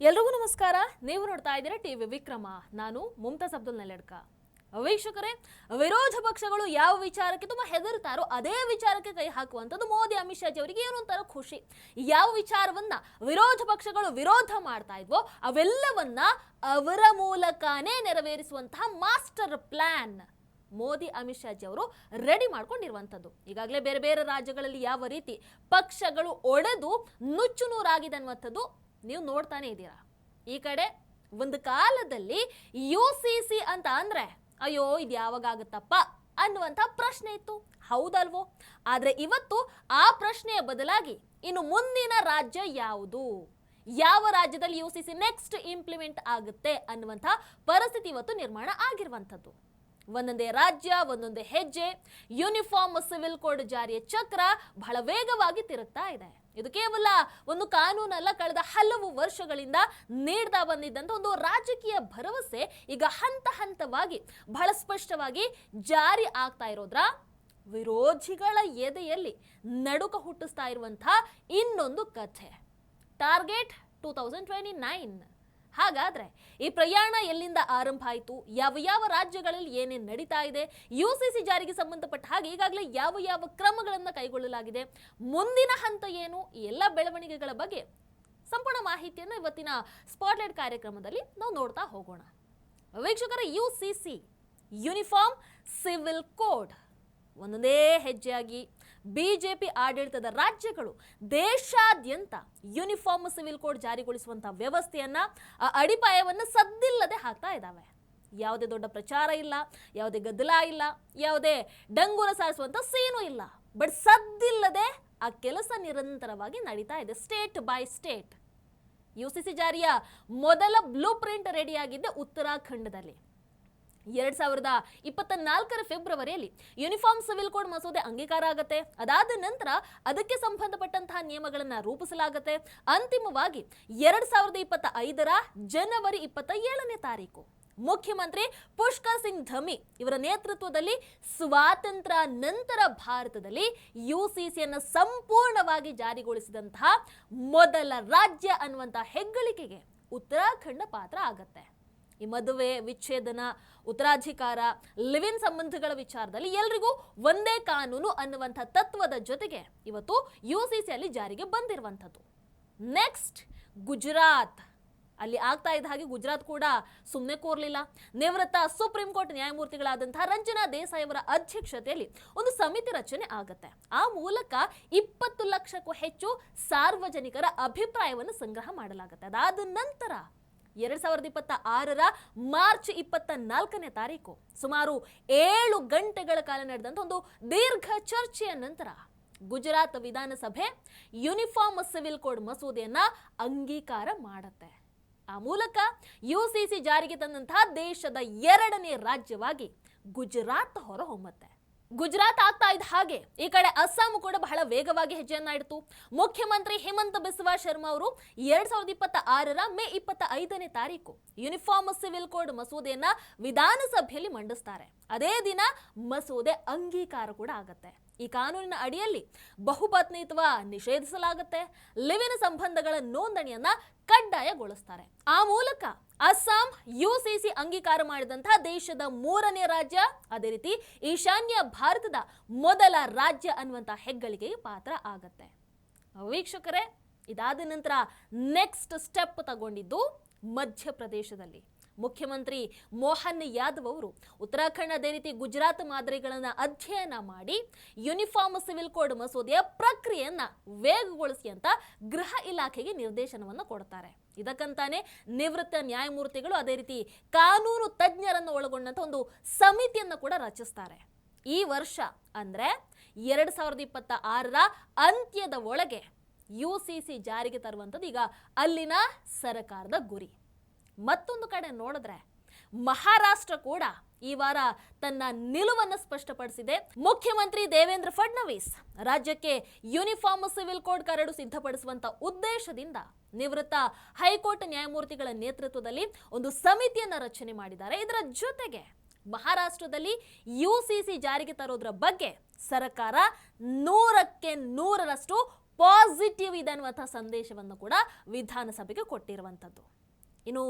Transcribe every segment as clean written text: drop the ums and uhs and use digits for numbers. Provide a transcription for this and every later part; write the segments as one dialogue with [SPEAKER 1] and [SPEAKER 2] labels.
[SPEAKER 1] ಎಲ್ರಿಗೂ ನಮಸ್ಕಾರ. ನೀವು ನೋಡ್ತಾ ಇದ್ದೀರಾ ಟಿವಿ ವಿಕ್ರಮ. ನಾನು ಮುಮ್ತಾಜ್ ಅಬ್ದುಲ್ ನೆಲೆಡ್ಕ. ವೀಕ್ಷಕರೇ, ವಿರೋಧ ಪಕ್ಷಗಳು ಯಾವ ವಿಚಾರಕ್ಕೆ ತುಂಬಾ ಹೆದರ್ತಾರೋ ಅದೇ ವಿಚಾರಕ್ಕೆ ಕೈ ಹಾಕುವಂಥದ್ದು ಮೋದಿ ಅಮಿತ್ ಶಾ ಅವರಿಗೆ ಏನೋ ಒಂಥರ ಖುಷಿ. ಯಾವ ವಿಚಾರವನ್ನ ವಿರೋಧ ಪಕ್ಷಗಳು ವಿರೋಧ ಮಾಡ್ತಾ ಇದ್ವೋ ಅವೆಲ್ಲವನ್ನ ಅವರ ಮೂಲಕನೇ ನೆರವೇರಿಸುವಂತಹ ಮಾಸ್ಟರ್ ಪ್ಲಾನ್ ಮೋದಿ ಅಮಿತ್ ಶಾ ಅವರು ರೆಡಿ ಮಾಡ್ಕೊಂಡಿರುವಂಥದ್ದು. ಈಗಾಗಲೇ ಬೇರೆ ಬೇರೆ ರಾಜ್ಯಗಳಲ್ಲಿ ಯಾವ ರೀತಿ ಪಕ್ಷಗಳು ಒಡೆದು ನುಚ್ಚು ನೂರಾಗಿದೆ ಅನ್ನುವಂಥದ್ದು ನೀವು ನೋಡ್ತಾನೆ ಇದ್ದೀರಾ. ಈ ಕಡೆ ಒಂದು ಕಾಲದಲ್ಲಿ UCC ಅಂತ ಅಂದ್ರೆ ಅಯ್ಯೋ ಇದು ಯಾವಾಗ ಆಗುತ್ತಪ್ಪ ಅನ್ನುವಂಥ ಪ್ರಶ್ನೆ ಇತ್ತು, ಹೌದಲ್ವೋ? ಆದ್ರೆ ಇವತ್ತು ಆ ಪ್ರಶ್ನೆಯ ಬದಲಾಗಿ ಇನ್ನು ಮುಂದಿನ ರಾಜ್ಯ ಯಾವುದು, ಯಾವ ರಾಜ್ಯದಲ್ಲಿ UCC ನೆಕ್ಸ್ಟ್ ಇಂಪ್ಲಿಮೆಂಟ್ ಆಗುತ್ತೆ ಅನ್ನುವಂಥ ಪರಿಸ್ಥಿತಿ ಇವತ್ತು ನಿರ್ಮಾಣ ಆಗಿರುವಂಥದ್ದು. ಒಂದೊಂದೇ ರಾಜ್ಯ, ಒಂದೊಂದೇ ಹೆಜ್ಜೆ, ಯೂನಿಫಾರ್ಮ್ ಸಿವಿಲ್ ಕೋಡ್ ಜಾರಿಯ ಚಕ್ರ ಬಹಳ ವೇಗವಾಗಿ ತಿರುಗ್ತಾ ಇದೆ. ಇದು ಕೇವಲ ಒಂದು ಕಾನೂನಲ್ಲ, ಕಳೆದ ಹಲವು ವರ್ಷಗಳಿಂದ ನೀಡ್ತಾ ಬಂದಿದ್ದಂತ ಒಂದು ರಾಜಕೀಯ ಭರವಸೆ ಈಗ ಹಂತ ಹಂತವಾಗಿ ಬಹಳ ಸ್ಪಷ್ಟವಾಗಿ ಜಾರಿ ಆಗ್ತಾ ಇರೋದ್ರ ವಿರೋಧಿಗಳ ಎದೆಯಲ್ಲಿ ನಡುಕ ಹುಟ್ಟಿಸ್ತಾ ಇರುವಂತಹ ಇನ್ನೊಂದು ಕಥೆ. ಟಾರ್ಗೆಟ್ 2029. ಹಾಗಾದ್ರೆ ಈ ಪ್ರಯಾಣ ಎಲ್ಲಿಂದ ಆರಂಭ ಆಯಿತು, ಯಾವ ಯಾವ ರಾಜ್ಯಗಳಲ್ಲಿ ಏನೇನು ನಡೀತಾ ಇದೆ, UCC ಜಾರಿಗೆ ಸಂಬಂಧಪಟ್ಟ ಹಾಗೆ ಈಗಾಗಲೇ ಯಾವ ಯಾವ ಕ್ರಮಗಳನ್ನು ಕೈಗೊಳ್ಳಲಾಗಿದೆ, ಮುಂದಿನ ಹಂತ ಏನು, ಈ ಎಲ್ಲ ಬೆಳವಣಿಗೆಗಳ ಬಗ್ಗೆ ಸಂಪೂರ್ಣ ಮಾಹಿತಿಯನ್ನು ಇವತ್ತಿನ ಸ್ಪಾಟ್ಲೈಟ್ ಕಾರ್ಯಕ್ರಮದಲ್ಲಿ ನಾವು ನೋಡ್ತಾ ಹೋಗೋಣ. ವೀಕ್ಷಕರ, UCC ಯೂನಿಫಾರ್ಮ್ ಸಿವಿಲ್ ಕೋಡ್ ಒಂದೊಂದೇ ಹೆಜ್ಜೆಯಾಗಿ ಬಿಜೆಪಿ ಆಡಳಿತದ ರಾಜ್ಯಗಳು ದೇಶಾದ್ಯಂತ ಯೂನಿಫಾರ್ಮ್ ಸಿವಿಲ್ ಕೋಡ್ ಜಾರಿಗೊಳಿಸುವಂತಹ ವ್ಯವಸ್ಥೆಯನ್ನ ಅಡಿಪಾಯವನ್ನು ಸದ್ದಿಲ್ಲದೆ ಹಾಕ್ತಾ ಇದ್ದಾವೆ. ಯಾವುದೇ ದೊಡ್ಡ ಪ್ರಚಾರ ಇಲ್ಲ, ಯಾವುದೇ ಗದ್ದಲ ಇಲ್ಲ, ಯಾವುದೇ ಡಂಗೂರ ಸಾರಿಸುವಂತ ಸೀನು ಇಲ್ಲ. ಬಟ್ ಸದ್ದಿಲ್ಲದೆ ಆ ಕೆಲಸ ನಿರಂತರವಾಗಿ ನಡೀತಾ ಇದೆ, ಸ್ಟೇಟ್ ಬೈ ಸ್ಟೇಟ್. UCC ಜಾರಿಯ ಮೊದಲ ಬ್ಲೂ ಪ್ರಿಂಟ್ ರೆಡಿಯಾಗಿದ್ದೆ ಉತ್ತರಾಖಂಡದಲ್ಲಿ. 2024 ಫೆಬ್ರವರಿಯಲ್ಲಿ ಯೂನಿಫಾರ್ಮ್ ಸಿವಿಲ್ ಕೋಡ್ ಮಸೂದೆ ಅಂಗೀಕಾರ ಆಗುತ್ತೆ. ಅದಾದ ನಂತರ ಅದಕ್ಕೆ ಸಂಬಂಧಪಟ್ಟಂತಹ ನಿಯಮಗಳನ್ನು ರೂಪಿಸಲಾಗುತ್ತೆ. ಅಂತಿಮವಾಗಿ 2025 ಜನವರಿ 27ನೇ ತಾರೀಕು ಮುಖ್ಯಮಂತ್ರಿ ಪುಷ್ಕರ್ ಸಿಂಗ್ ಧಮಿ ಇವರ ನೇತೃತ್ವದಲ್ಲಿ ಸ್ವಾತಂತ್ರ್ಯ ನಂತರ ಭಾರತದಲ್ಲಿ UCCಯನ್ನು ಸಂಪೂರ್ಣವಾಗಿ ಜಾರಿಗೊಳಿಸಿದಂತಹ ಮೊದಲ ರಾಜ್ಯ ಅನ್ನುವಂತಹ ಹೆಗ್ಗಳಿಕೆಗೆ ಉತ್ತರಾಖಂಡ ಪಾತ್ರ ಆಗತ್ತೆ. ಈ ಮದುವೆ, ವಿಚ್ಛೇದನ, ಉತ್ತರಾಧಿಕಾರ, ಲಿವ್ ಇನ್ ಸಂಬಂಧಗಳ ವಿಚಾರದಲ್ಲಿ ಎಲ್ರಿಗೂ ಒಂದೇ ಕಾನೂನು ಅನ್ನುವಂಥ ತತ್ವದ ಜೊತೆಗೆ ಇವತ್ತು UCC ಅಲ್ಲಿ ಜಾರಿಗೆ ಬಂದಿರುವಂಥದ್ದು. ನೆಕ್ಸ್ಟ್ ಗುಜರಾತ್. ಅಲ್ಲಿ ಆಗ್ತಾ ಇದ್ದ ಹಾಗೆ ಗುಜರಾತ್ ಕೂಡ ಸುಮ್ಮನೆ ಕೂರ್ಲಿಲ್ಲ. ನಿವೃತ್ತ ಸುಪ್ರೀಂ ಕೋರ್ಟ್ ನ್ಯಾಯಮೂರ್ತಿಗಳಾದಂತಹ ರಂಜನಾ ದೇಸಾಯಿ ಅವರ ಅಧ್ಯಕ್ಷತೆಯಲ್ಲಿ ಒಂದು ಸಮಿತಿ ರಚನೆ ಆಗತ್ತೆ. ಆ ಮೂಲಕ 20 ಲಕ್ಷಕ್ಕೂ ಹೆಚ್ಚು ಸಾರ್ವಜನಿಕರ ಅಭಿಪ್ರಾಯವನ್ನು ಸಂಗ್ರಹ ಮಾಡಲಾಗುತ್ತೆ. ಅದಾದ ನಂತರ 2026 ಮಾರ್ಚ್ 24ನೇ ತಾರೀಕು ಸುಮಾರು 7 ಗಂಟೆಗಳ ಕಾಲ ನಡೆದಂತ ಒಂದು ದೀರ್ಘ ಚರ್ಚೆಯ ನಂತರ ಗುಜರಾತ್ ವಿಧಾನಸಭೆ ಯೂನಿಫಾರ್ಮ್ ಸಿವಿಲ್ ಕೋಡ್ ಮಸೂದೆಯನ್ನ ಅಂಗೀಕಾರ ಮಾಡುತ್ತೆ. ಆ ಮೂಲಕ UCC ಜಾರಿಗೆ ತಂದಂತಹ ದೇಶದ 2ನೇ ರಾಜ್ಯವಾಗಿ ಗುಜರಾತ್ ಹೊರಹೊಮ್ಮತ್ತೆ. ಗುಜರಾತ್ ಆಗ್ತಾ ಇದ್ದ ಹಾಗೆ ಈ ಕಡೆ ಅಸ್ಸಾಂ ಕೂಡ ಬಹಳ ವೇಗವಾಗಿ ಹೆಜ್ಜೆಯನ್ನ ಇಡ್ತು. ಮುಖ್ಯಮಂತ್ರಿ ಹಿಮಂತ ಬಿಸ್ವಾ ಶರ್ಮಾ ಅವರು 2026 ಮೇ 25ನೇ ತಾರೀಕು ಯೂನಿಫಾರ್ಮ್ ಸಿವಿಲ್ ಕೋಡ್ ಮಸೂದೆಯನ್ನ ವಿಧಾನಸಭೆಯಲ್ಲಿ ಮಂಡಿಸ್ತಾರೆ. ಅದೇ ದಿನ ಮಸೂದೆ ಅಂಗೀಕಾರ ಕೂಡ ಆಗತ್ತೆ. ಈ ಕಾನೂನಿನ ಅಡಿಯಲ್ಲಿ ಬಹುಪತ್ನಿತ್ವ ನಿಷೇಧಿಸಲಾಗುತ್ತೆ. ಲಿವ್ ಇನ್ ಸಂಬಂಧಗಳ ನೋಂದಣಿಯನ್ನ ಕಡ್ಡಾಯಗೊಳಿಸ್ತಾರೆ. ಆ ಮೂಲಕ ಅಸ್ಸಾಂ UCC ಅಂಗೀಕಾರ ಮಾಡಿದಂತಹ ದೇಶದ 3ನೇ ರಾಜ್ಯ, ಅದೇ ರೀತಿ ಈಶಾನ್ಯ ಭಾರತದ ಮೊದಲ ರಾಜ್ಯ ಅನ್ನುವಂತಹ ಹೆಗ್ಗಳಿಕೆಗೆ ಪಾತ್ರ ಆಗತ್ತೆ. ವೀಕ್ಷಕರೇ, ಇದಾದ ನಂತರ ನೆಕ್ಸ್ಟ್ ಸ್ಟೆಪ್ ತಗೊಂಡಿದ್ದು ಮಧ್ಯಪ್ರದೇಶದಲ್ಲಿ. ಮುಖ್ಯಮಂತ್ರಿ ಮೋಹನ್ ಯಾದವ್ ಅವರು ಉತ್ತರಾಖಂಡ ಅದೇ ರೀತಿ ಗುಜರಾತ್ ಮಾದರಿಗಳನ್ನು ಅಧ್ಯಯನ ಮಾಡಿ ಯೂನಿಫಾರ್ಮ್ ಸಿವಿಲ್ ಕೋಡ್ ಮಸೂದೆಯ ಪ್ರಕ್ರಿಯೆಯನ್ನ ವೇಗಗೊಳಿಸಿ ಅಂತ ಗೃಹ ಇಲಾಖೆಗೆ ನಿರ್ದೇಶನವನ್ನು ಕೊಡ್ತಾರೆ. ಇದಕ್ಕಂತಾನೆ ನಿವೃತ್ತ ನ್ಯಾಯಮೂರ್ತಿಗಳು ಅದೇ ರೀತಿ ಕಾನೂನು ತಜ್ಞರನ್ನು ಒಳಗೊಂಡಂತ ಒಂದು ಸಮಿತಿಯನ್ನು ಕೂಡ ರಚಿಸ್ತಾರೆ. ಈ ವರ್ಷ ಅಂದ್ರೆ 2026 ಅಂತ್ಯದ ಒಳಗೆ UCC ಜಾರಿಗೆ ತರುವಂಥದ್ದು ಈಗ ಅಲ್ಲಿನ ಸರ್ಕಾರದ ಗುರಿ. ಮತ್ತೊಂದು ಕಡೆ ನೋಡಿದ್ರೆ ಮಹಾರಾಷ್ಟ್ರ ಕೂಡ ಈ ವಾರ ತನ್ನ ನಿಲುವನ್ನು ಸ್ಪಷ್ಟಪಡಿಸಿದೆ. ಮುಖ್ಯಮಂತ್ರಿ ದೇವೇಂದ್ರ ಫಡ್ನವೀಸ್ ರಾಜ್ಯಕ್ಕೆ ಯೂನಿಫಾರ್ಮ್ ಸಿವಿಲ್ ಕೋಡ್ ಕರಡು ಸಿದ್ಧಪಡಿಸುವಂತ ಉದ್ದೇಶದಿಂದ ನಿವೃತ್ತ ಹೈಕೋರ್ಟ್ ನ್ಯಾಯಮೂರ್ತಿಗಳ ನೇತೃತ್ವದಲ್ಲಿ ಒಂದು ಸಮಿತಿಯನ್ನ ರಚನೆ ಮಾಡಿದ್ದಾರೆ. ಇದರ ಜೊತೆಗೆ ಮಹಾರಾಷ್ಟ್ರದಲ್ಲಿ UCC ಜಾರಿಗೆ ತರೋದ್ರ ಬಗ್ಗೆ ಸರ್ಕಾರ 100% ಪಾಸಿಟಿವ್ ಇದೆ ಅನ್ನುವಂಥ ಸಂದೇಶವನ್ನು ಕೂಡ ವಿಧಾನಸಭೆಗೆ ಕೊಟ್ಟಿರುವಂಥದ್ದು. ಇನ್ನು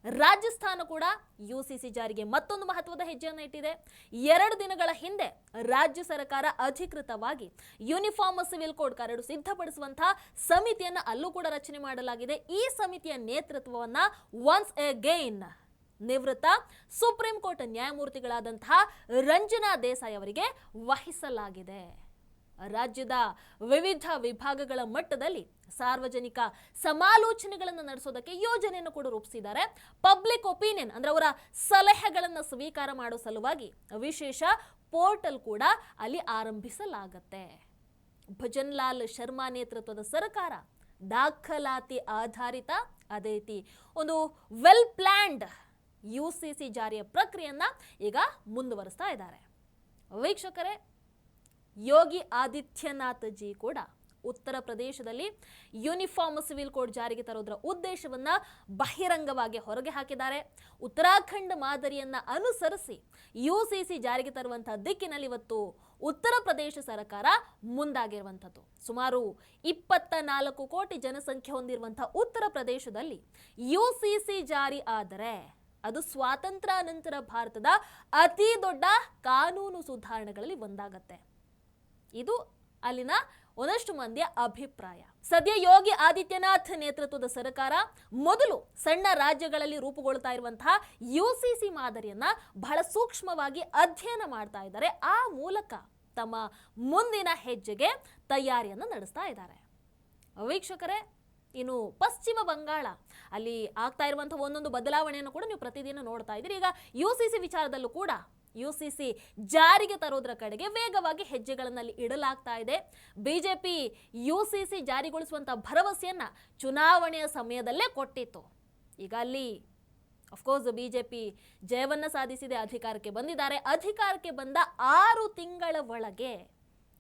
[SPEAKER 1] ರಾಜಸ್ಥಾನ ಕೂಡ ಯುಸಿಸಿ ಜಾರಿಗೆ ಮತ್ತೊಂದು ಮಹತ್ವದ ಹೆಜ್ಜೆಯನ್ನು ಇಟ್ಟಿದೆ. 2 ದಿನಗಳ ಹಿಂದೆ ರಾಜ್ಯ ಸರ್ಕಾರ ಅಧಿಕೃತವಾಗಿ ಯೂನಿಫಾರ್ಮ್ ಸಿವಿಲ್ ಕೋಡ್ ಕರಡು ಸಿದ್ಧಪಡಿಸುವಂತಹ ಸಮಿತಿಯನ್ನು ಅಲ್ಲೂ ಕೂಡ ರಚನೆ ಮಾಡಲಾಗಿದೆ. ಈ ಸಮಿತಿಯ ನೇತೃತ್ವವನ್ನ ಒನ್ಸ್ ಅಗೈನ್ ನಿವೃತ್ತ ಸುಪ್ರೀಂ ಕೋರ್ಟ್ ನ್ಯಾಯಮೂರ್ತಿಗಳಾದಂತಹ ರಂಜನಾ ದೇಸಾಯಿ ಅವರಿಗೆ ವಹಿಸಲಾಗಿದೆ. ರಾಜ್ಯದ ವಿವಿಧ ವಿಭಾಗಗಳ ಮಟ್ಟದಲ್ಲಿ ಸಾರ್ವಜನಿಕ ಸಮಾಲೋಚನೆಗಳನ್ನು ನಡೆಸೋದಕ್ಕೆ ಯೋಜನೆಯನ್ನು ಕೂಡ ರೂಪಿಸಿದ್ದಾರೆ. ಪಬ್ಲಿಕ್ ಒಪಿನಿಯನ್ ಅಂದ್ರೆ ಅವರ ಸಲಹೆಗಳನ್ನು ಸ್ವೀಕಾರ ಮಾಡೋ ಸಲುವಾಗಿ ವಿಶೇಷ ಪೋರ್ಟಲ್ ಕೂಡ ಅಲ್ಲಿ ಆರಂಭಿಸಲಾಗತ್ತೆ. ಭಜನ್ ಲಾಲ್ ಶರ್ಮಾ ನೇತೃತ್ವದ ಸರ್ಕಾರ ದಾಖಲಾತಿ ಆಧಾರಿತ ಅದೇ ರೀತಿ ಒಂದು ವೆಲ್ ಪ್ಲಾನ್ಡ್ ಯುಸಿಸಿ ಜಾರಿಯ ಪ್ರಕ್ರಿಯೆಯನ್ನ ಈಗ ಮುಂದುವರಿಸ್ತಾ ಇದ್ದಾರೆ. ವೀಕ್ಷಕರೇ, ಯೋಗಿ ಆದಿತ್ಯನಾಥ್ ಜಿ ಕೂಡ ಉತ್ತರ ಪ್ರದೇಶದಲ್ಲಿ ಯೂನಿಫಾರ್ಮ್ ಸಿವಿಲ್ ಕೋಡ್ ಜಾರಿಗೆ ತರೋದರ ಉದ್ದೇಶವನ್ನ ಬಹಿರಂಗವಾಗಿ ಹೊರಗೆ ಹಾಕಿದ್ದಾರೆ. ಉತ್ತರಾಖಂಡ್ ಮಾದರಿಯನ್ನ ಅನುಸರಿಸಿ ಯುಸಿಸಿ ಜಾರಿಗೆ ತರುವಂತಹ ದಿಕ್ಕಿನಲ್ಲಿ ಇವತ್ತು ಉತ್ತರ ಪ್ರದೇಶ ಸರ್ಕಾರ ಮುಂದಾಗಿರುವಂಥದ್ದು. ಸುಮಾರು 24 ಕೋಟಿ ಜನಸಂಖ್ಯೆ ಹೊಂದಿರುವಂತಹ ಉತ್ತರ ಪ್ರದೇಶದಲ್ಲಿ ಯುಸಿಸಿ ಜಾರಿ ಆದರೆ ಅದು ಸ್ವಾತಂತ್ರ್ಯ ನಂತರ ಭಾರತದ ಅತಿ ದೊಡ್ಡ ಕಾನೂನು ಸುಧಾರಣೆಗಳಲ್ಲಿ ಒಂದಾಗತ್ತೆ. ಇದು ಅಲ್ಲಿನ ಒಂದಷ್ಟು ಮಂದಿಯ ಅಭಿಪ್ರಾಯ. ಸದ್ಯ ಯೋಗಿ ಆದಿತ್ಯನಾಥ್ ನೇತೃತ್ವದ ಸರ್ಕಾರ ಮೊದಲು ಸಣ್ಣ ರಾಜ್ಯಗಳಲ್ಲಿ ರೂಪುಗೊಳ್ತಾ ಇರುವಂತಹ ಯುಸಿಸಿ ಮಾದರಿಯನ್ನ ಬಹಳ ಸೂಕ್ಷ್ಮವಾಗಿ ಅಧ್ಯಯನ ಮಾಡ್ತಾ ಇದ್ದಾರೆ. ಆ ಮೂಲಕ ತಮ್ಮ ಮುಂದಿನ ಹೆಜ್ಜೆಗೆ ತಯಾರಿಯನ್ನು ನಡೆಸ್ತಾ ಇದ್ದಾರೆ. ವೀಕ್ಷಕರೇ, ಇನ್ನು ಪಶ್ಚಿಮ ಬಂಗಾಳ ಅಲ್ಲಿ ಆಗ್ತಾ ಇರುವಂತಹ ಒಂದೊಂದು ಬದಲಾವಣೆಯನ್ನು ಕೂಡ ನೀವು ಪ್ರತಿದಿನ ನೋಡ್ತಾ ಇದ್ದೀರಿ. ಈಗ ಯುಸಿಸಿ ವಿಚಾರದಲ್ಲೂ ಕೂಡ ಯುಸಿಸಿ ಜಾರಿಗೆ ತರೋದ್ರ ಕಡೆಗೆ ವೇಗವಾಗಿ ಹೆಜ್ಜೆಗಳಲ್ಲಿ ಇಡಲಾಗ್ತಾ ಇದೆ. ಬಿಜೆಪಿ ಯುಸಿಸಿ ಜಾರಿಗೊಳಿಸುವಂತಹ ಭರವಸೆಯನ್ನ ಚುನಾವಣೆಯ ಸಮಯದಲ್ಲೇ ಕೊಟ್ಟಿತ್ತು. ಈಗ ಅಲ್ಲಿ ಅಫ್ಕೋರ್ಸ್ ಬಿಜೆಪಿ ಜಯವನ್ನ ಸಾಧಿಸಿದೆ, ಅಧಿಕಾರಕ್ಕೆ ಬಂದಿದ್ದಾರೆ. ಅಧಿಕಾರಕ್ಕೆ ಬಂದ 6 ತಿಂಗಳ ಒಳಗೆ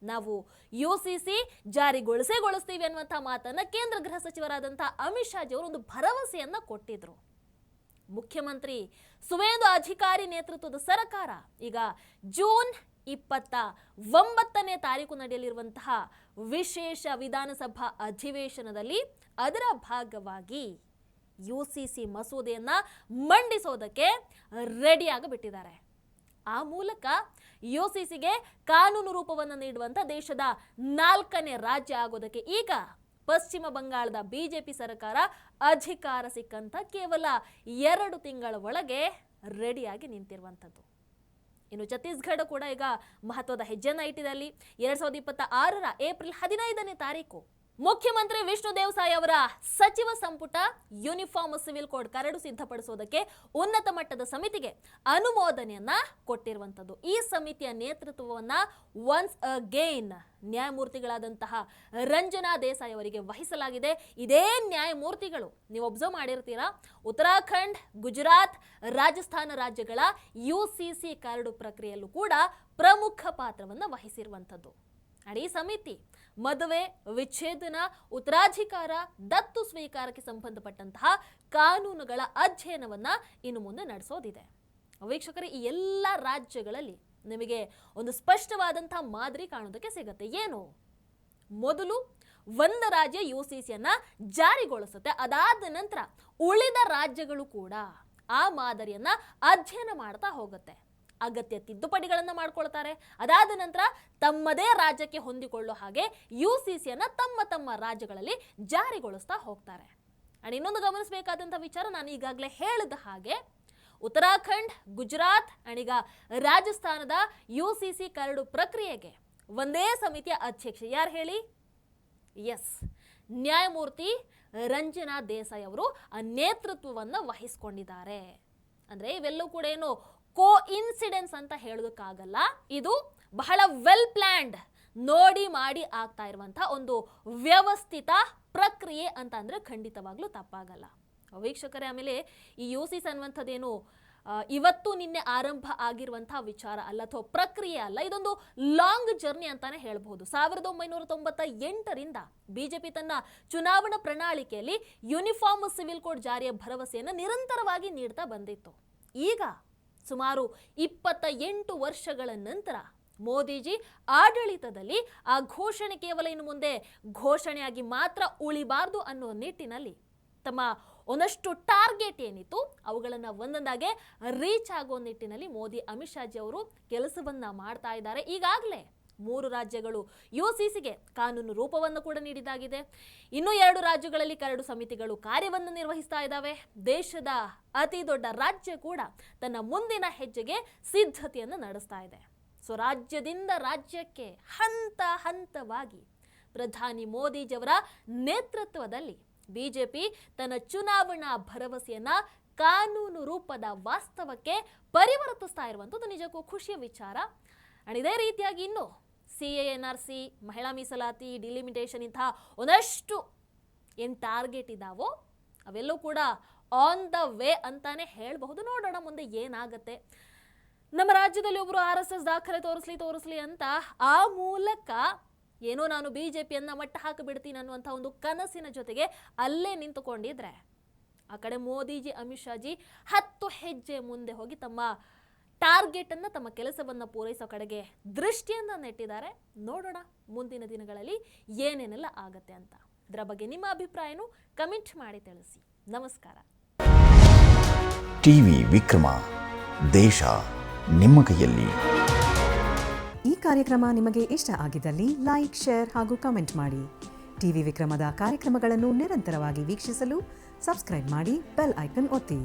[SPEAKER 1] ನಾವು ಯುಸಿಸಿ ಜಾರಿಗೊಳಿಸ್ತೀವಿ ಅನ್ನುವಂಥ ಮಾತನ್ನ ಕೇಂದ್ರ ಗೃಹ ಸಚಿವರಾದಂತಹ ಅಮಿತ್ ಶಾ ಜಿ ಅವರು ಒಂದು ಭರವಸೆಯನ್ನ ಕೊಟ್ಟಿದ್ರು. ಮುಖ್ಯಮಂತ್ರಿ ಸುವೇಂದು ಅಧಿಕಾರಿ ನೇತೃತ್ವದ ಸರ್ಕಾರ ಈಗ ಜೂನ್ 29ನೇ ತಾರೀಕು ನಡೆಯಲಿರುವಂತಹ ವಿಶೇಷ ವಿಧಾನಸಭಾ ಅಧಿವೇಶನದಲ್ಲಿ ಅದರ ಭಾಗವಾಗಿ ಯುಸಿಸಿ ಮಸೂದೆಯನ್ನ ಮಂಡಿಸೋದಕ್ಕೆ ರೆಡಿಯಾಗಿಬಿಟ್ಟಿದ್ದಾರೆ. ಆ ಮೂಲಕ ಯುಸಿಸಿಗೆ ಕಾನೂನು ರೂಪವನ್ನು ನೀಡುವಂತ ದೇಶದ 4ನೇ ರಾಜ್ಯ ಆಗೋದಕ್ಕೆ ಈಗ ಪಶ್ಚಿಮ ಬಂಗಾಳದ ಬಿಜೆಪಿ ಸರ್ಕಾರ ಅಧಿಕಾರ ಸಿಕ್ಕಂತ ಕೇವಲ 2 ತಿಂಗಳ ಒಳಗೆ ರೆಡಿಯಾಗಿ ನಿಂತಿರುವಂಥದ್ದು. ಇನ್ನು ಛತ್ತೀಸ್ಗಢ ಕೂಡ ಈಗ ಮಹತ್ವದ ಹೆಜ್ಜೆಯನ್ನ ಇಟ್ಟಿದೆ. ಅಲ್ಲಿ 2026ರ ಏಪ್ರಿಲ್ 15ನೇ ತಾರೀಕು ಮುಖ್ಯಮಂತ್ರಿ ವಿಷ್ಣು ದೇವಸಾಯಿ ಅವರ ಸಚಿವ ಸಂಪುಟ ಯೂನಿಫಾರ್ಮ್ ಸಿವಿಲ್ ಕೋಡ್ ಕರಡು ಸಿದ್ಧಪಡಿಸುವುದಕ್ಕೆ ಉನ್ನತ ಮಟ್ಟದ ಸಮಿತಿಗೆ ಅನುಮೋದನೆಯನ್ನ ಕೊಟ್ಟಿರುವಂಥದ್ದು. ಈ ಸಮಿತಿಯ ನೇತೃತ್ವವನ್ನ ಒನ್ಸ್ ಅಗೈನ್ ನ್ಯಾಯಮೂರ್ತಿಗಳಾದಂತಹ ರಂಜನಾ ದೇಸಾಯಿ ಅವರಿಗೆ ವಹಿಸಲಾಗಿದೆ. ಇದೇ ನ್ಯಾಯಮೂರ್ತಿಗಳು ನೀವು ಅಬ್ಸರ್ವ್ ಮಾಡಿರ್ತೀರಾ, ಉತ್ತರಾಖಂಡ್, ಗುಜರಾತ್, ರಾಜಸ್ಥಾನ ರಾಜ್ಯಗಳ ಯುಸಿಸಿ ಕರಡು ಪ್ರಕ್ರಿಯೆಯಲ್ಲೂ ಕೂಡ ಪ್ರಮುಖ ಪಾತ್ರವನ್ನ ವಹಿಸಿರುವಂಥದ್ದು. ಈ ಸಮಿತಿ ಮದುವೆ, ವಿಚ್ಛೇದನ, ಉತ್ತರಾಧಿಕಾರ, ದತ್ತು ಸ್ವೀಕಾರಕ್ಕೆ ಸಂಬಂಧಪಟ್ಟಂತಹ ಕಾನೂನುಗಳ ಅಧ್ಯಯನವನ್ನ ಇನ್ನು ಮುಂದೆ ನಡೆಸೋದಿದೆ. ವೀಕ್ಷಕರೇ, ಈ ಎಲ್ಲ ರಾಜ್ಯಗಳಲ್ಲಿ ನಿಮಗೆ ಒಂದು ಸ್ಪಷ್ಟವಾದಂತಹ ಮಾದರಿ ಕಾಣೋದಕ್ಕೆ ಸಿಗುತ್ತೆ. ಏನು? ಮೊದಲು ಒಂದು ರಾಜ್ಯ ಯುಸಿಸಿಯನ್ನ ಜಾರಿಗೊಳಿಸುತ್ತೆ. ಅದಾದ ನಂತರ ಉಳಿದ ರಾಜ್ಯಗಳು ಕೂಡ ಆ ಮಾದರಿಯನ್ನ ಅಧ್ಯಯನ ಮಾಡ್ತಾ ಹೋಗುತ್ತೆ. ಅಗತ್ಯ ತಿದ್ದುಪಡಿಗಳನ್ನು ಮಾಡ್ಕೊಳ್ತಾರೆ. ಅದಾದ ನಂತರ ತಮ್ಮದೇ ರಾಜ್ಯಕ್ಕೆ ಹೊಂದಿಕೊಳ್ಳೋ ಹಾಗೆ ಯುಸಿಸಿಯನ್ನ ತಮ್ಮ ತಮ್ಮ ರಾಜ್ಯಗಳಲ್ಲಿ ಜಾರಿಗೊಳಿಸ್ತಾ ಹೋಗ್ತಾರೆ. ಅಂಡ್ ಇನ್ನೊಂದು ಗಮನಿಸಬೇಕಾದಂಥ ವಿಚಾರ, ನಾನು ಈಗಾಗಲೇ ಹೇಳಿದ ಹಾಗೆ ಉತ್ತರಾಖಂಡ್, ಗುಜರಾತ್ ಅಂಡ್ ಈಗ ರಾಜಸ್ಥಾನದ ಯುಸಿಸಿ ಕರಡು ಪ್ರಕ್ರಿಯೆಗೆ ಒಂದೇ ಸಮಿತಿಯ ಅಧ್ಯಕ್ಷೆ ಯಾರು ಹೇಳಿ? ಎಸ್, ನ್ಯಾಯಮೂರ್ತಿ ರಂಜನಾ ದೇಸಾಯಿ ಅವರು ಆ ನೇತೃತ್ವವನ್ನು ವಹಿಸಿಕೊಂಡಿದ್ದಾರೆ. ಅಂದ್ರೆ ಇವೆಲ್ಲವೂ ಕೂಡ ಏನು ಕೋ ಇನ್ಸಿಡೆನ್ಸ್ ಅಂತ ಹೇಳೋದಕ್ಕಾಗಲ್ಲ. ಇದು ಬಹಳ ವೆಲ್ ಪ್ಲಾನ್ಡ್, ನೋಡಿ ಮಾಡಿ ಆಗ್ತಾ ಇರುವಂತಹ ಒಂದು ವ್ಯವಸ್ಥಿತ ಪ್ರಕ್ರಿಯೆ ಅಂತ ಅಂದ್ರೆ ಖಂಡಿತವಾಗ್ಲೂ ತಪ್ಪಾಗಲ್ಲ. ವೀಕ್ಷಕರೇ, ಆಮೇಲೆ ಈ ಯುಸಿಸಿ ಅನ್ನುವಂಥದ್ದೇನು ಇವತ್ತು ನಿನ್ನೆ ಆರಂಭ ಆಗಿರುವಂತಹ ವಿಚಾರ ಅಲ್ಲ ಅಥವಾ ಪ್ರಕ್ರಿಯೆ ಅಲ್ಲ. ಇದೊಂದು ಲಾಂಗ್ ಜರ್ನಿ ಅಂತಾನೆ ಹೇಳಬಹುದು. 1998ರಿಂದ ಬಿಜೆಪಿ ತನ್ನ ಚುನಾವಣಾ ಪ್ರಣಾಳಿಕೆಯಲ್ಲಿ ಯೂನಿಫಾರ್ಮ್ ಸಿವಿಲ್ ಕೋಡ್ ಜಾರಿಯ ಭರವಸೆಯನ್ನು ನಿರಂತರವಾಗಿ ನೀಡ್ತಾ ಬಂದಿತ್ತು. ಈಗ ಸುಮಾರು 28 ವರ್ಷಗಳ ನಂತರ ಮೋದಿಜಿ ಆಡಳಿತದಲ್ಲಿ ಆ ಘೋಷಣೆ ಕೇವಲ ಇನ್ನು ಮುಂದೆ ಘೋಷಣೆಯಾಗಿ ಮಾತ್ರ ಉಳಿಬಾರ್ದು ಅನ್ನೋ ನಿಟ್ಟಿನಲ್ಲಿ ತಮ್ಮ ಒಂದಷ್ಟು ಟಾರ್ಗೆಟ್ ಏನಿತ್ತು ಅವುಗಳನ್ನು ಒಂದೊಂದಾಗೆ ರೀಚ್ ಆಗೋ ನಿಟ್ಟಿನಲ್ಲಿ ಮೋದಿ ಅಮಿತ್ ಶಾಜಿ ಅವರು ಕೆಲಸವನ್ನ ಮಾಡ್ತಾ ಇದ್ದಾರೆ. ಈಗಾಗಲೇ 3 ರಾಜ್ಯಗಳು ಯುಸಿಸಿಗೆ ಕಾನೂನು ರೂಪವನ್ನು ಕೂಡ ನೀಡಿದಾಗಿದೆ. ಇನ್ನು 2 ರಾಜ್ಯಗಳಲ್ಲಿ ಕರಡು ಸಮಿತಿಗಳು ಕಾರ್ಯವನ್ನು ನಿರ್ವಹಿಸ್ತಾ ಇದ್ದಾವೆ. ದೇಶದ ಅತಿ ದೊಡ್ಡ ರಾಜ್ಯ ಕೂಡ ತನ್ನ ಮುಂದಿನ ಹೆಜ್ಜೆಗೆ ಸಿದ್ಧತೆಯನ್ನು ನಡೆಸ್ತಾ ಇದೆ. ಸೊ ರಾಜ್ಯದಿಂದ ರಾಜ್ಯಕ್ಕೆ ಹಂತ ಹಂತವಾಗಿ ಪ್ರಧಾನಿ ಮೋದಿಜಿಯವರ ನೇತೃತ್ವದಲ್ಲಿ ಬಿಜೆಪಿ ತನ್ನ ಚುನಾವಣಾ ಭರವಸೆಯನ್ನ ಕಾನೂನು ರೂಪದ ವಾಸ್ತವಕ್ಕೆ ಪರಿವರ್ತಿಸ್ತಾ ಇರುವಂಥದ್ದು ನಿಜಕ್ಕೂ ಖುಷಿಯ ವಿಚಾರ. ಅಂಡ್ ಇದೇ ರೀತಿಯಾಗಿ ಇನ್ನು CA NRC, ಮಹಿಳಾ ಮೀಸಲಾತಿ, ಡಿಲಿಮಿಟೇಷನ್ ಇಂತಹ ಒಂದಷ್ಟು ಏನು ಟಾರ್ಗೆಟ್ ಇದ್ದಾವೋ ಅವೆಲ್ಲವೂ ಕೂಡ ಆನ್ ದ ವೇ ಅಂತಾನೆ ಹೇಳಬಹುದು. ನೋಡೋಣ ಮುಂದೆ ಏನಾಗತ್ತೆ. ನಮ್ಮ ರಾಜ್ಯದಲ್ಲಿ ಒಬ್ಬರು RSS ದಾಖಲೆ ತೋರಿಸ್ಲಿ ಅಂತ ಆ ಮೂಲಕ ಏನೋ ನಾನು ಬಿಜೆಪಿಯನ್ನ ಮಟ್ಟ ಹಾಕಿಬಿಡ್ತೀನಿ ಅನ್ನುವಂಥ ಒಂದು ಕನಸಿನ ಜೊತೆಗೆ ಅಲ್ಲೇ ನಿಂತುಕೊಂಡಿದ್ರೆ ಆ ಕಡೆ ಮೋದಿಜಿ ಅಮಿತ್ ಶಾಜಿ 10 ಹೆಜ್ಜೆ ಮುಂದೆ ಹೋಗಿ ತಮ್ಮ ಟಾರ್ಗೆಟ್ ಅನ್ನ ತಮ್ಮ ಕೆಲಸವನ್ನ ಪೂರೈಸೋ ಕಡೆಗೆ ದೃಷ್ಟಿಯನ್ನ ನೆಟ್ಟಿದ್ದಾರೆ. ನೋಡೋಣ ಮುಂದಿನ ದಿನಗಳಲ್ಲಿ ಏನೇನೆಲ್ಲ ಆಗತ್ತೆ ಅಂತ. ಇದರ ಬಗ್ಗೆ ನಿಮ್ಮ ಅಭಿಪ್ರಾಯನು ಕಮೆಂಟ್ ಮಾಡಿ ತಿಳಿಸಿ. ನಮಸ್ಕಾರ.
[SPEAKER 2] ಟಿವಿ ವಿಕ್ರಮ, ದೇಶ ನಿಮ್ಮ ಕೈಯಲ್ಲಿ.
[SPEAKER 3] ಈ ಕಾರ್ಯಕ್ರಮ ನಿಮಗೆ ಇಷ್ಟ ಆಗಿದ್ದಲ್ಲಿ ಲೈಕ್, ಶೇರ್ ಹಾಗೂ ಕಮೆಂಟ್ ಮಾಡಿ. ಟಿವಿ ವಿಕ್ರಮದ ಕಾರ್ಯಕ್ರಮಗಳನ್ನು ನಿರಂತರವಾಗಿ ವೀಕ್ಷಿಸಲು ಸಬ್ಸ್ಕ್ರೈಬ್ ಮಾಡಿ, ಬೆಲ್ ಐಕನ್ ಒತ್ತಿ.